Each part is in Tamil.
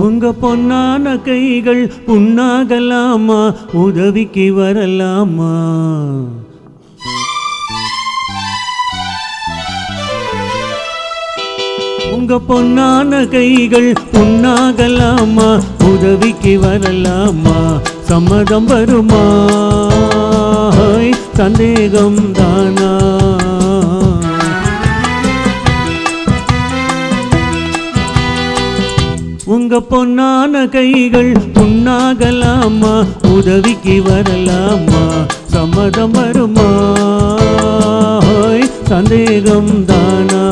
உங்க பொன்னான கைகள் புண்ணாகலாமா, உதவிக்கு வரலாமா? உங்க பொன்னான கைகள் புண்ணாகலாமா, உதவிக்கு வரலாமா? சம்மதம் வருமா? சந்தேகம் தானா? உங்க பொன்னான கைகள் புண்ணாகலாமா, உதவிக்கு வரலாமா? சம்மதம் வருமா? சந்தேகம் தானா?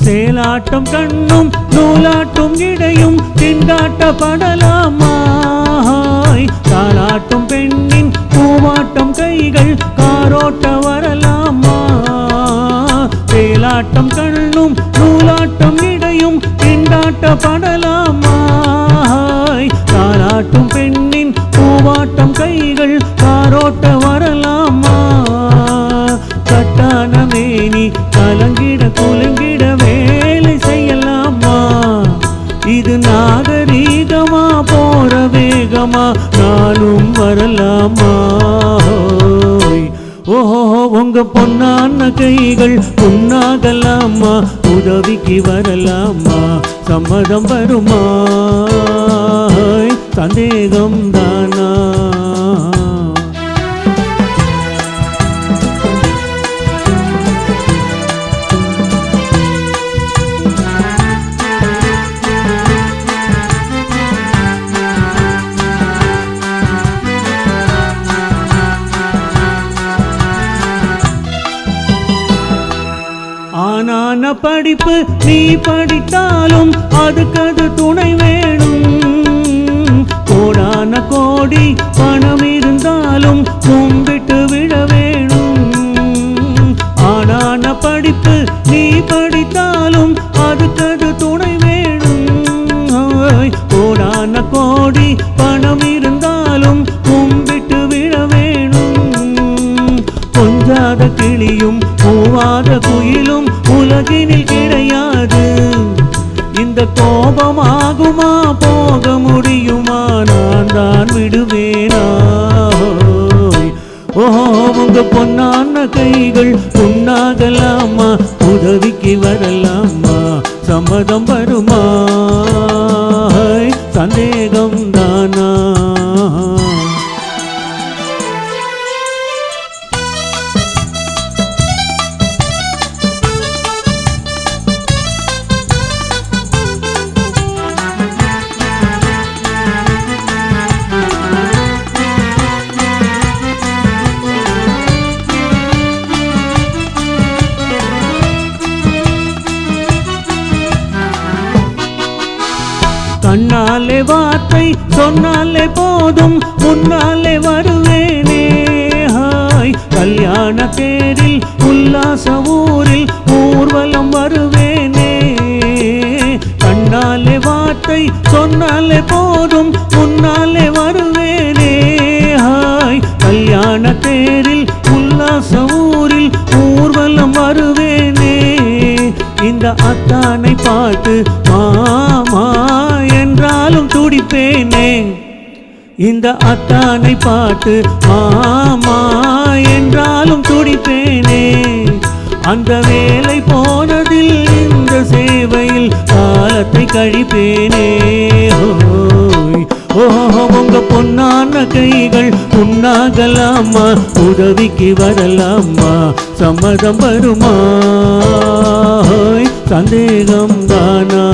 சேலாட்டம் கண்ணும் நூலாட்டும் இடையும் திண்டாட்டப்படலாமா? தாளாட்டும் பெண்ணின் பூவாட்டம் கைகள் காரோட்ட வரலாமா? சேலாட்டம் கண்ணும் நூலாட்டம் இடையும் திண்டாட்டப்படலாமா? தாளாட்டும் பெண்ணின் பூவாட்டம் கைகள் காரோட்ட வரலாமா? கட்டான மேனி கலங்கிட குலுங்கிட வேலை செய்யலாமா? இது நாகரீகமா போற வேகமா, நானும் வரலாமா? ஓஹோ உங்க பொன்னான கைகள் புண்ணாகலாமா, உதவிக்கு வரலாமா? சம்மதம் வருமா? சந்தேகம் தானா? ஆனான படிப்பு நீ படித்தாலும் அதுக்கது துணை வேணும். கோடான கோடி பணம் இருந்தாலும் கும்பிட்டு விட வேணும். ஆனான படிப்பு நீ படித்தாலும் அதுக்கது துணை வேணும். கோடான கோடி பணம் இருந்தாலும் கும்பிட்டு விட வேணும். கொஞ்சாத கிளியும் பூவாத குயிலும் உலகினில் கிடையாது. இந்த கோபமாகுமா, போக முடியுமா, நான் தான் விடுவேனா? ஓஹோ உங்க பொன்னான கைகள் புண்ணாகலாமா, உதவிக்கு வரலாமா? சம்மதம் வருமா? சந்தேகம் தானா? கண்ணாலே வார்த்தை சொன்னாலே போதும், முன்னாலே வருவேனே. கல்யாண தேரில் உல்லாச ஊரில் ஊர்வலம் வருவேனே. கண்ணாலே வார்த்தை சொன்னாலே போதும், முன்னாலே வருவேனே. கல்யாண தேரில் உல்லாச ஊரில் ஊர்வலம் வருவேனே. இந்த அத்தானை பார்த்து மாமா என்றாலும் துடிப்பேனே. இந்த அத்தானை பார்த்து மாமா என்றாலும் துடிப்பேனே. அந்த வேலை போனதில் இந்த சேவையில் காலத்தை கழிப்பேனே. ஓஹோ உங்க பொன்னான கைகள் புண்ணாகலாமா, உதவிக்கு வரலாமா? சம்மதம் வருமா? சந்தேகம் தானா?